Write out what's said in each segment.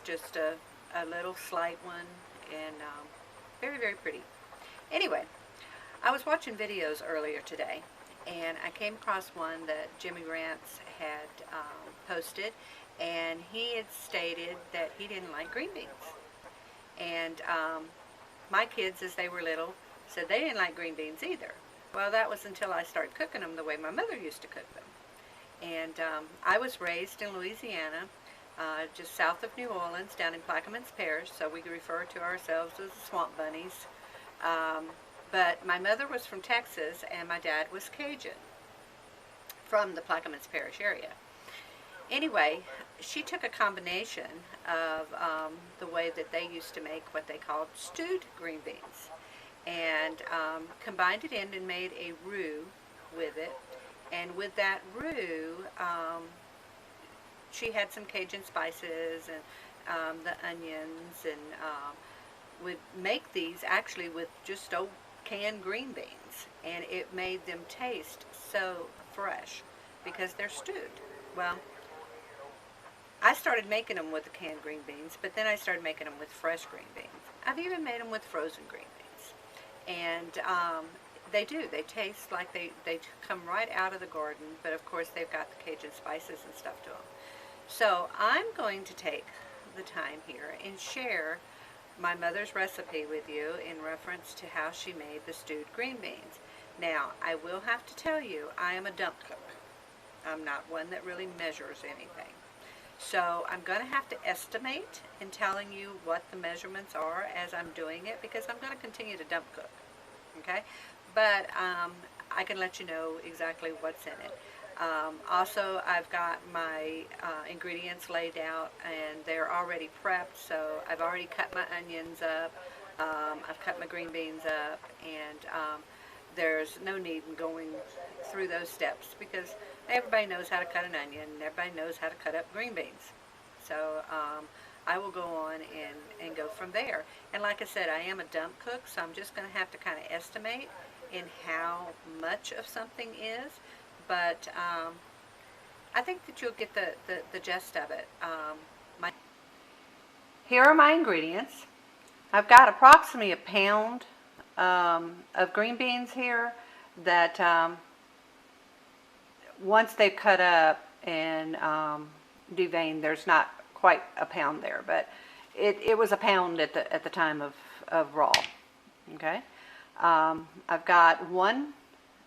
just a little slight one, and very, very pretty. Anyway, I was watching videos earlier today, and I came across one that Jimmy Rants had posted, and he had stated that he didn't like green beans. And my kids, as they were little, said they didn't like green beans either. Well, that was until I started cooking them the way my mother used to cook them. And I was raised in Louisiana, just south of New Orleans, down in Plaquemines Parish, so we refer to ourselves as the Swamp Bunnies. But my mother was from Texas, and my dad was Cajun, from the Plaquemines Parish area. Anyway, she took a combination of the way that they used to make what they called stewed green beans, and combined it in and made a roux with it. And with that roux, she had some Cajun spices and the onions, and would make these actually with just old canned green beans, and it made them taste so fresh because they're stewed. Well, I started making them with the canned green beans, but then I started making them with fresh green beans. I've even made them with frozen green beans, and they do. They taste like they come right out of the garden, but of course they've got the Cajun spices and stuff to them. So I'm going to take the time here and share my mother's recipe with you in reference to how she made the stewed green beans. Now, I will have to tell you, I am a dump cook. I'm not one that really measures anything. So I'm going to have to estimate in telling you what the measurements are as I'm doing it, because I'm going to continue to dump cook. Okay? But I can let you know exactly what's in it. Also, I've got my ingredients laid out, and they're already prepped, so I've already cut my onions up, I've cut my green beans up, and there's no need in going through those steps because everybody knows how to cut an onion, and everybody knows how to cut up green beans. So I will go on and go from there. And like I said, I am a dump cook, so I'm just going to have to kind of estimate in how much of something is. But I think that you'll get the gist of it. Here are my ingredients. I've got approximately a pound of green beans here that once they've cut up and deveined, there's not quite a pound there, but it was a pound at the time of raw. Okay, I've got one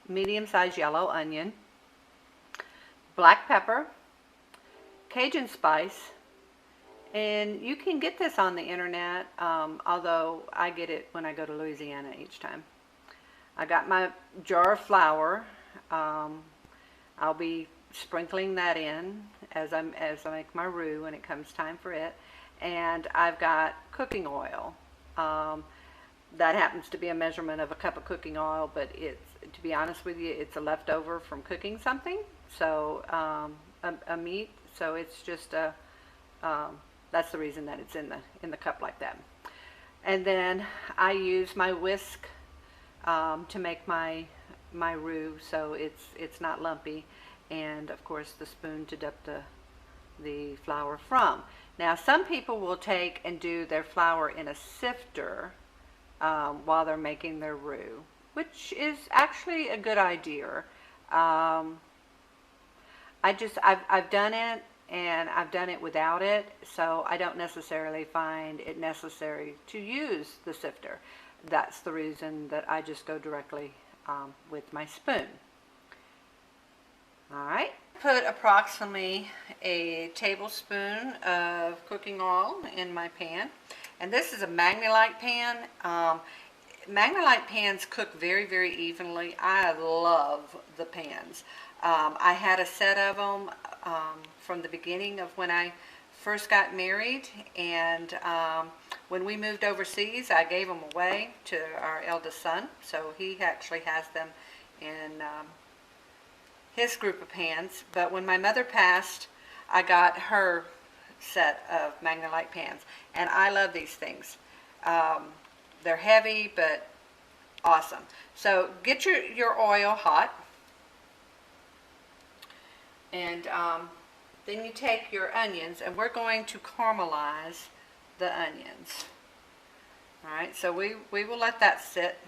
medium-sized yellow onion, black pepper, Cajun spice, and you can get this on the internet, although I get it when I go to Louisiana each time. I got my jar of flour. I'll be sprinkling that in as I make my roux when it comes time for it. And I've got cooking oil. That happens to be a measurement of a cup of cooking oil, but it's, to be honest with you, it's a leftover from cooking something, so a meat. So it's just that's the reason that it's in the cup like that. And then I use my whisk to make my roux, so it's not lumpy, and of course the spoon to dip the flour from. Now, some people will take and do their flour in a sifter while they're making their roux, which is actually a good idea. I've done it, and I've done it without it, so I don't necessarily find it necessary to use the sifter. That's the reason that I just go directly with my spoon. All right, put approximately a tablespoon of cooking oil in my pan, and this is a Magnolite pan. Magnolite pans cook very, very evenly. I love the pans. I had a set of them from the beginning of when I first got married, and when we moved overseas, I gave them away to our eldest son, so he actually has them in his group of pans. But when my mother passed, I got her set of Magnolite pans, and I love these things. They're heavy, but awesome. So get your oil hot, and Then you take your onions, and we're going to caramelize the onions. All right, so we will let that sit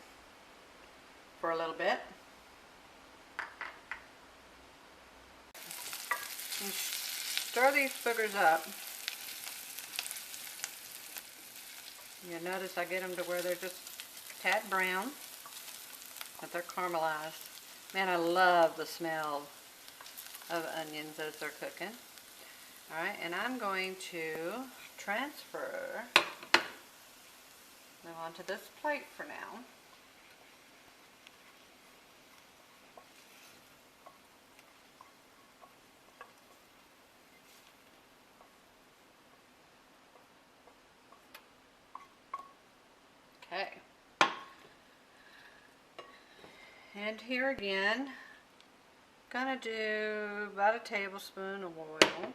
for a little bit. And stir these boogers up. You notice I get them to where they're just a tad brown, but they're caramelized. Man, I love the smell of onions as they're cooking. All right, and I'm going to transfer them onto this plate for now. Okay. And here again, gonna do about a tablespoon of oil.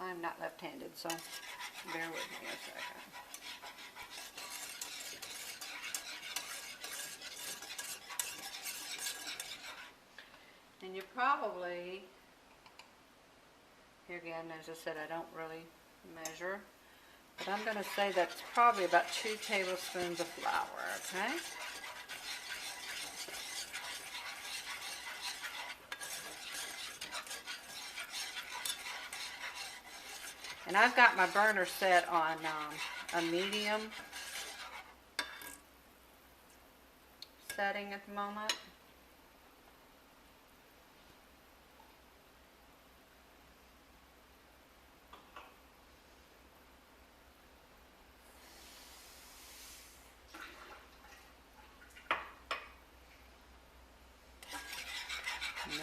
I'm not left-handed, so bear with me a second. And you probably, here again, as I said, I don't really measure, but I'm going to say that's probably about 2 tablespoons of flour, okay? And I've got my burner set on a medium setting at the moment.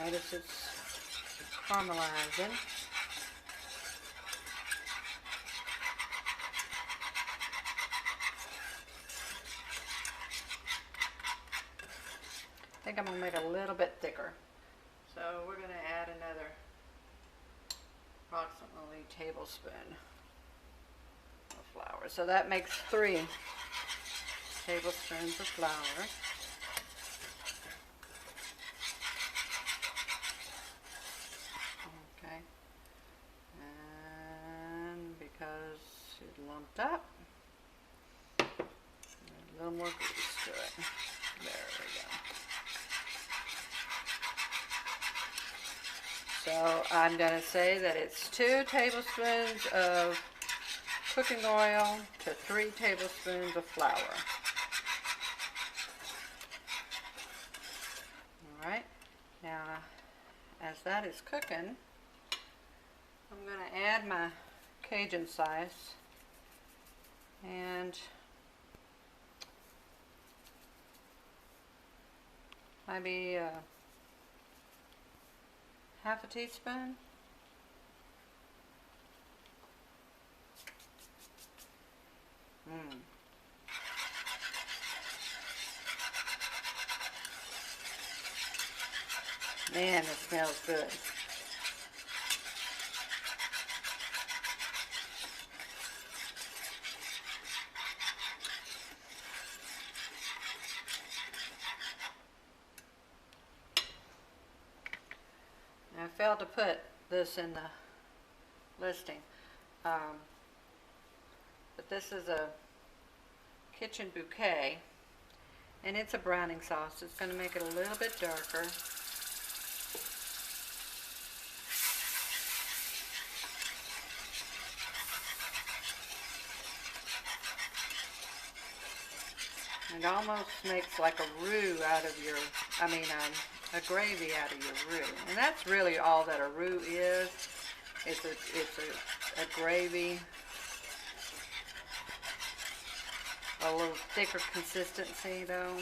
Notice it's caramelizing. I think I'm going to make it a little bit thicker. So we're going to add another approximately tablespoon of flour. So that makes 3 tablespoons of flour. Okay. And because it lumped up, a little more grease to it. There we go. So I'm going to say that it's 2 tablespoons of cooking oil to 3 tablespoons of flour. All right. Now, as that is cooking, I'm going to add my Cajun sauce and maybe half a teaspoon. Man, it smells good. I failed to put this in the listing, but this is a kitchen bouquet, and it's a browning sauce. It's going to make it a little bit darker. It almost makes like a roux out of your, a gravy out of your roux. And that's really all that a roux is. It's a gravy, a little thicker consistency though.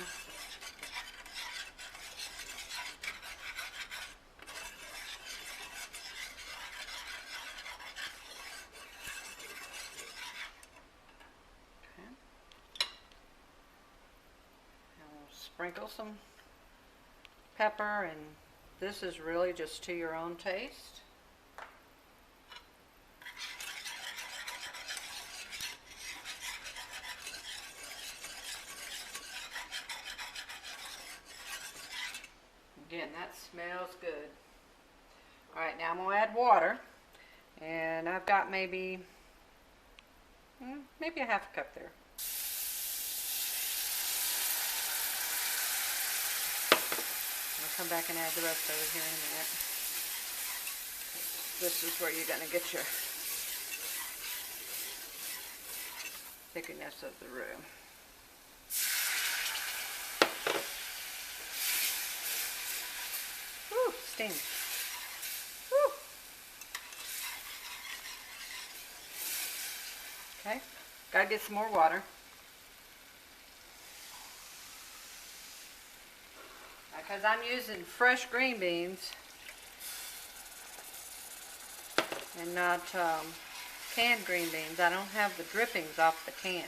Sprinkle some pepper, and this is really just to your own taste. that smells good. Alright, now I'm going to add water. And I've got maybe a half a cup there. I'll come back and add the rest of it here in a minute. This is where you're going to get your thickness of the roux. Woo, steam. Woo. Okay, gotta get some more water. Because I'm using fresh green beans and not canned green beans. I don't have the drippings off the can.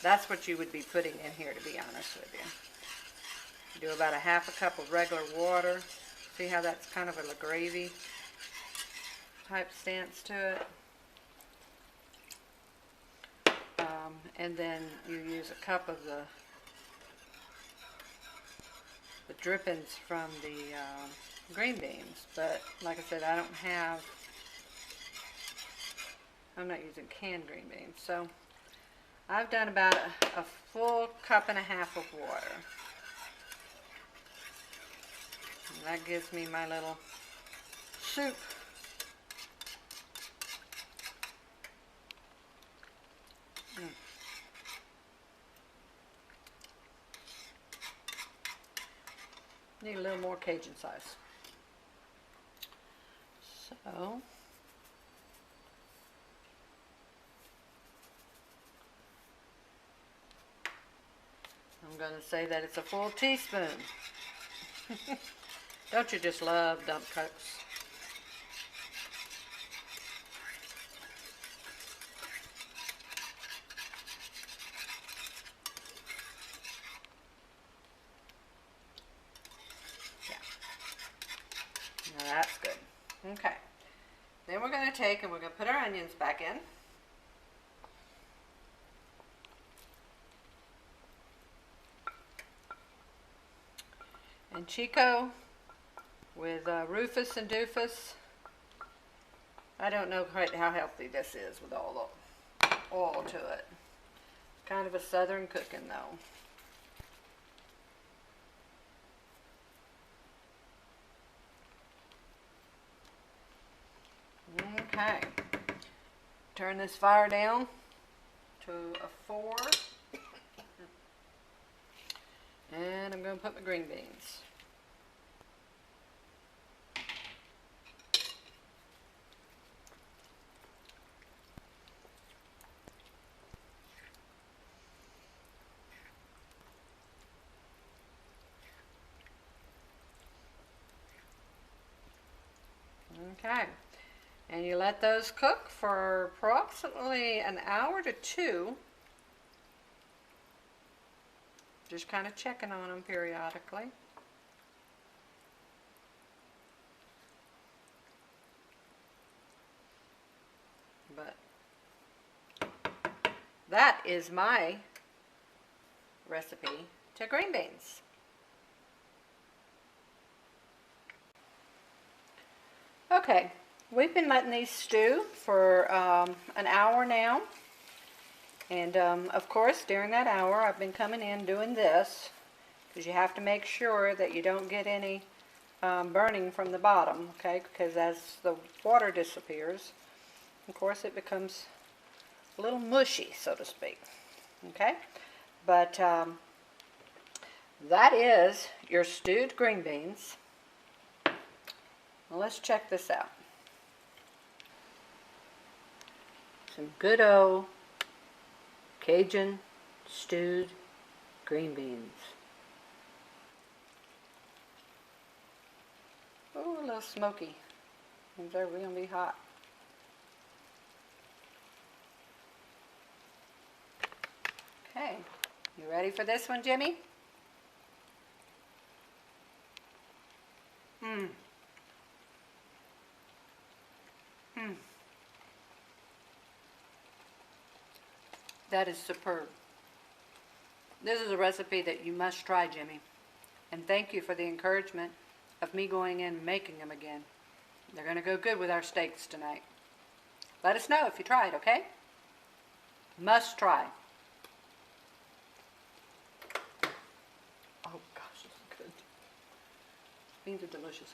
That's what you would be putting in here, to be honest with you. You do about a half a cup of regular water. See how that's kind of a gravy type stance to it. And then you use a cup of the drippings from the green beans. But like I said, I'm not using canned green beans. So I've done about a full cup and a half of water. And that gives me my little soup. Need a little more Cajun sauce. So I'm going to say that it's a full teaspoon. Don't you just love dump trucks? Now that's good. Okay. Then we're going to take and we're going to put our onions back in. And Chico with Rufus and Dufus. I don't know quite how healthy this is with all the oil to it. Kind of a southern cooking though. Okay, turn this fire down to a 4, and I'm going to put my green beans. Okay. And you let those cook for approximately an hour to 2. Just kind of checking on them periodically. But that is my recipe to green beans. Okay. We've been letting these stew for an hour now, and of course during that hour I've been coming in doing this, because you have to make sure that you don't get any burning from the bottom, okay, because as the water disappears, of course it becomes a little mushy, so to speak, okay, but that is your stewed green beans. Well, let's check this out. Some good old Cajun stewed green beans. Oh, a little smoky. They're going to be hot. Okay, you ready for this one, Jimmy? That is superb. This is a recipe that you must try, Jimmy. And thank you for the encouragement of me going in and making them again. They're going to go good with our steaks tonight. Let us know if you tried, okay? Must try. Oh gosh, this is good. Beans are delicious.